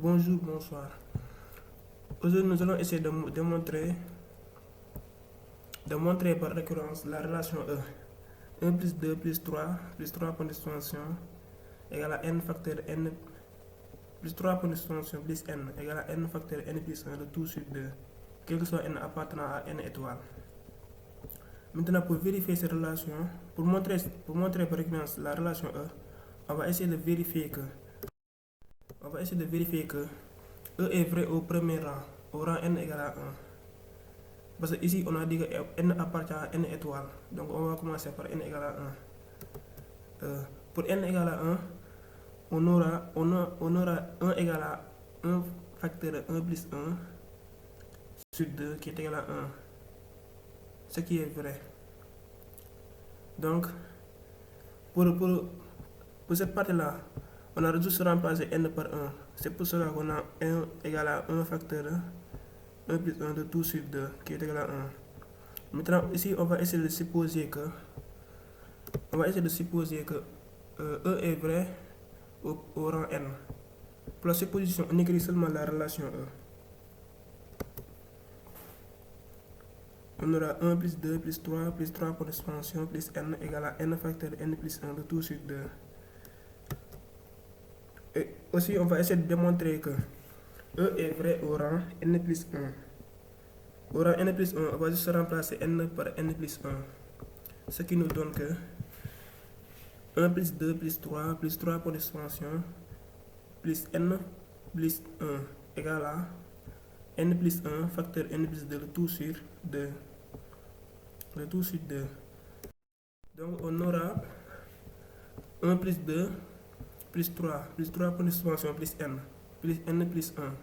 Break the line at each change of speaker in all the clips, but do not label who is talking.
Bonjour, bonsoir. Aujourd'hui, nous allons essayer de montrer par récurrence la relation E. 1 plus 2 plus 3 point d'extension égale à n facteur n plus 3 point d'extension plus n égale à n facteur n plus 1 de tout sur 2, quel que soit n appartenant à n étoiles. Maintenant, pour vérifier cette relation, pour montrer par récurrence la relation E, on va essayer de vérifier que E est vrai au premier rang, au rang n égale à 1. Parce que ici, on a dit que n appartient à n étoiles. Donc, on va commencer par n égale à 1. Pour n égale à 1, on aura 1 égale à 1 facteur 1 plus 1 sur 2 qui est égal à 1. Ce qui est vrai. Donc, pour cette partie-là, on a juste remplacé n par 1. C'est pour cela qu'on a 1 égale à 1 facteur 1 plus 1 de tout sur 2 qui est égal à 1. Maintenant, ici, on va essayer de supposer que E est vrai au rang n. Pour la supposition, on écrit seulement la relation E. On aura 1 plus 2 plus 3 pour l'expansion plus n égale à n facteur n plus 1 de tout sur 2. Et aussi, on va essayer de démontrer que E est vrai au rang n plus 1. Au rang n plus 1, on va juste remplacer n par n plus 1. Ce qui nous donne que 1 plus 2 plus 3 pour l'expansion plus n plus 1 égale à n plus 1 facteur n plus 2 le tout sur 2. Donc on aura 1 plus 2 plus 3 pour l'expansion plus n plus 1.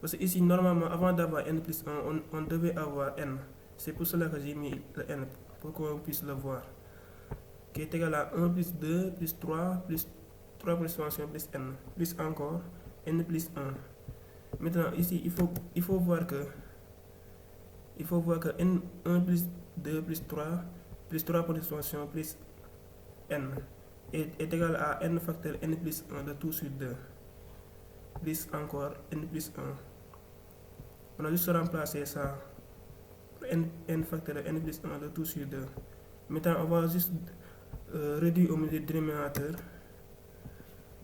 Parce que ici, normalement, avant d'avoir n plus 1, on devait avoir n. C'est pour cela que j'ai mis le n, pour qu'on puisse le voir. Qui est égal à 1 plus 2 plus 3 pour l'expansion plus n, plus encore n plus 1. Maintenant, ici, il faut voir que n 1 plus 2 plus 3 pour l'expansion plus n est égal à n facteur n plus 1 de tout sur 2, plus encore n plus 1. On a juste remplacé ça pour n facteur n plus 1 de tout sur 2. Maintenant, on va juste réduire au milieu du dénominateur.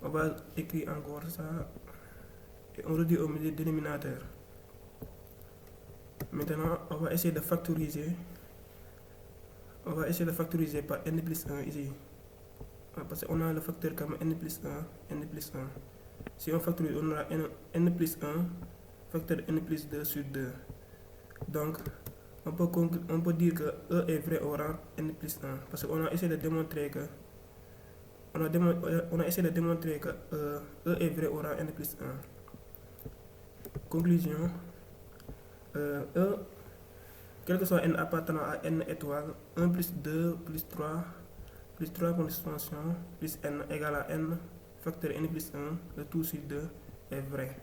On va écrire encore ça. Et on réduit au milieu du dénominateur. Maintenant, on va essayer de factoriser. On va essayer de factoriser par n plus 1 ici. Parce qu'on a le facteur comme n plus 1. Si on factorise, on aura n plus 1 facteur n plus 2 sur 2. Donc, on peut dire que E est vrai au rang n plus 1. Parce qu'on a essayé de démontrer que E est vrai au rang n plus 1. Conclusion. E, quel que soit n appartenant à n étoiles, 1 plus 2 plus 3 pour l'expansion plus n égale à n facteur n plus 1, le tout sur 2 est vrai.